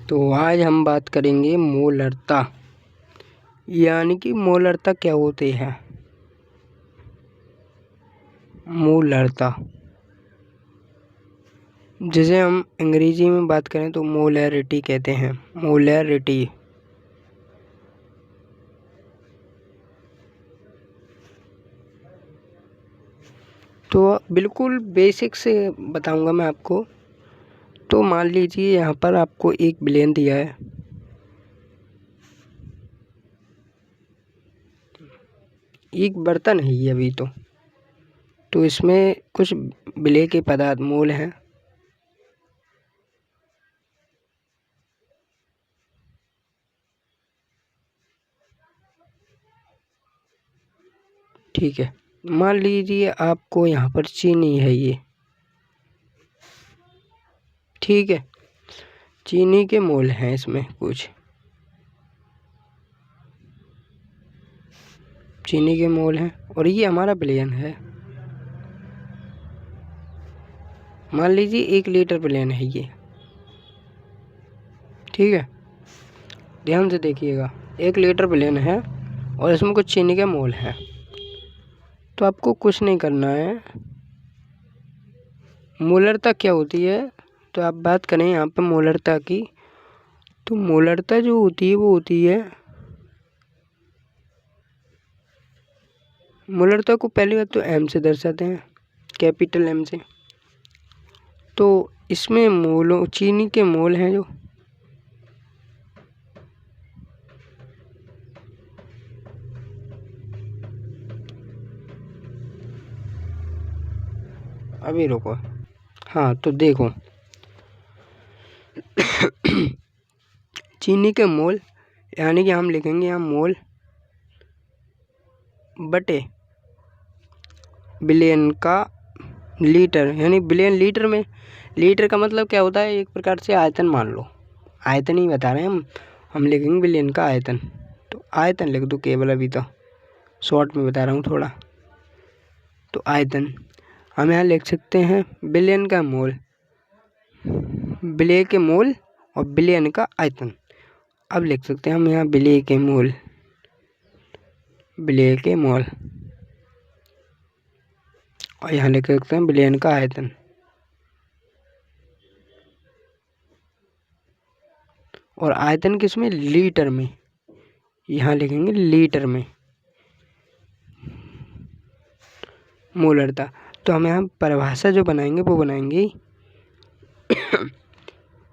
तो आज हम बात करेंगे मोलरता, यानी कि मोलरता क्या होती है। मोलरता जिसे हम अंग्रेजी में बात करें तो मोलैरिटी कहते हैं। मोलैरिटी तो बिल्कुल बेसिक से बताऊंगा मैं आपको। तो मान लीजिए यहाँ पर आपको 1 बिलियन दिया है, एक बर्तन है ये अभी तो इसमें कुछ विलेय के पदार्थ मोल हैं। ठीक है, मान लीजिए आपको यहाँ पर चीनी है ये, ठीक है, चीनी के मोल हैं इसमें कुछ, चीनी के मोल हैं और ये हमारा बिलियन है। मान लीजिए 1 लीटर बिलियन है ये, ठीक है, ध्यान से देखिएगा 1 लीटर बिलियन है और इसमें कुछ चीनी के मोल हैं। तो आपको कुछ नहीं करना है। मोलरता क्या होती है, तो आप बात करें यहाँ पे मोलरता की, तो मोलरता जो होती है वो होती है, मोलरता को पहली बात तो एम से दर्शाते हैं, कैपिटल एम से। तो इसमें मोलों चीनी के मोल हैं जो अभी रुको, हाँ तो देखो चीनी के मोल यानी कि हम लिखेंगे यहाँ मोल बटे बिलियन का लीटर, यानी बिलियन लीटर में, लीटर का मतलब क्या होता है, एक प्रकार से आयतन मान लो, आयतन ही बता रहे हैं हम लिखेंगे बिलियन का आयतन। तो आयतन लिख दो केवल, अभी तो शॉर्ट में बता रहा हूँ थोड़ा। तो आयतन हम यहाँ लिख सकते हैं बिलियन का मोल, विलेय के मोल और बिलियन का आयतन। अब लिख सकते हैं हम यहाँ विलेय के मोल, विलेय के मोल, और यहाँ लिख सकते हैं बिलियन का आयतन। और आयतन किसमें, लीटर में, यहाँ लिखेंगे लीटर में मोलरता। तो हम यहाँ परिभाषा जो बनाएंगे वो बनाएंगे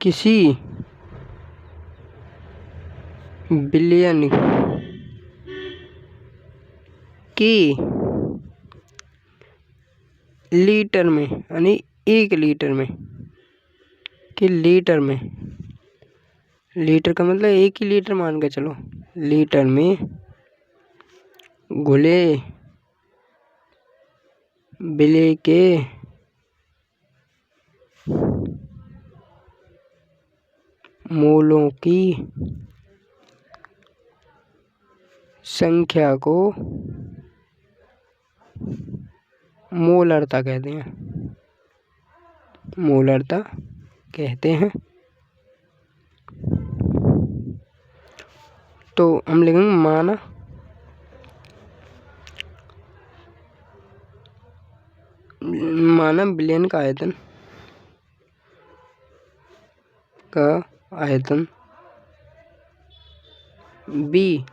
किसी बिलियन की लीटर में, यानी 1 लीटर में, कि लीटर में, लीटर का मतलब 1 ही लीटर मान के चलो, लीटर में घुले विलेय के मोलों की संख्या को मोलरता कहते हैं, मोलरता कहते हैं। तो हम लिखेंगे माना बिलियन का आयतन, बी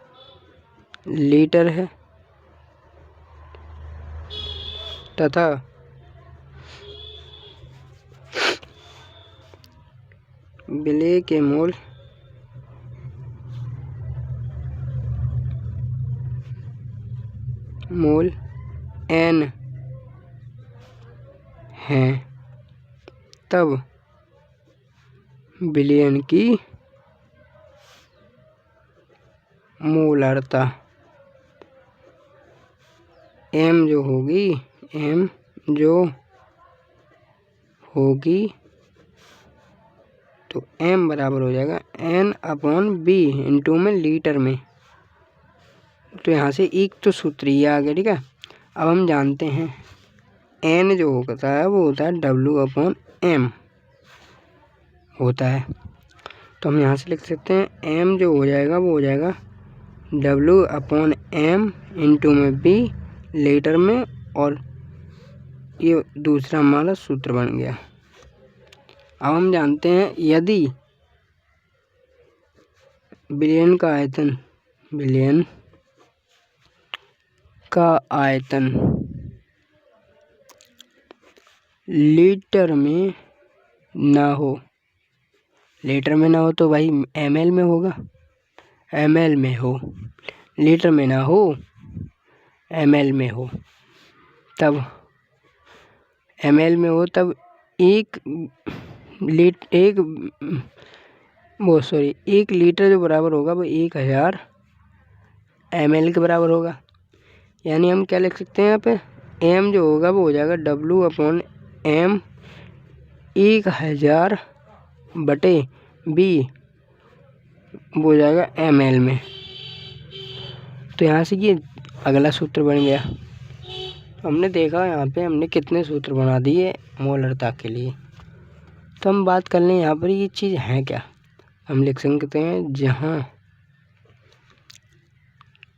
लीटर है तथा विलेय के मोल n हैं, तब बिलियन की मोलरता m जो होगी तो m बराबर हो जाएगा n/b इंटू में लीटर में। तो यहाँ से एक तो सूत्र ये आ गया, ठीक है। अब हम जानते हैं n जो होता है वो होता है W/m होता है। तो हम यहाँ से लिख सकते हैं m जो हो जाएगा वो हो जाएगा W/m इंटू में b लीटर में, और ये दूसरा हमारा सूत्र बन गया। अब हम जानते हैं यदि बिलियन का आयतन लीटर में ना हो, तो भाई ml में होगा, ml में हो, लीटर में ना हो ml में हो, तब ml में हो तब एक लीटर जो बराबर होगा वो 1000 ml के बराबर होगा। यानी हम क्या लिख सकते हैं यहाँ पे, m जो होगा वो हो जाएगा W/m 1000 बटे b वो हो जाएगा ml में। तो यहाँ से ये अगला सूत्र बन गया। हमने देखा यहाँ पे हमने कितने सूत्र बना दिए मोलरता के लिए। तो हम बात कर लें यहाँ पर ये चीज़ है क्या। हम लिख सकते हैं जहाँ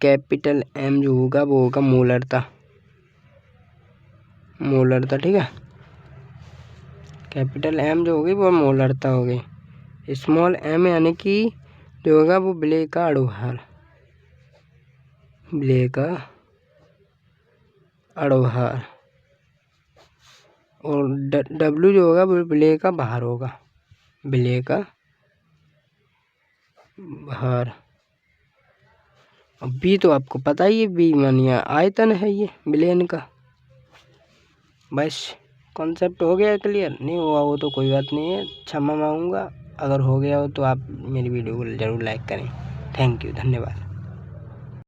कैपिटल M जो होगा वो होगा मोलरता, ठीक है। कैपिटल M जो होगी वो मोलरता होगी। स्मॉल m यानी कि जो होगा वो विलेय का अड़ोहार, और W जो होगा वो विलेय का भार होगा, अब B तो आपको पता ही है, B मानिए आयतन है ये बिलियन का। बस कॉन्सेप्ट हो गया क्लियर। नहीं हुआ वो तो कोई बात नहीं है, क्षमा मांगूंगा। अगर हो गया हो तो आप मेरी वीडियो को ज़रूर लाइक करें। थैंक यू, धन्यवाद।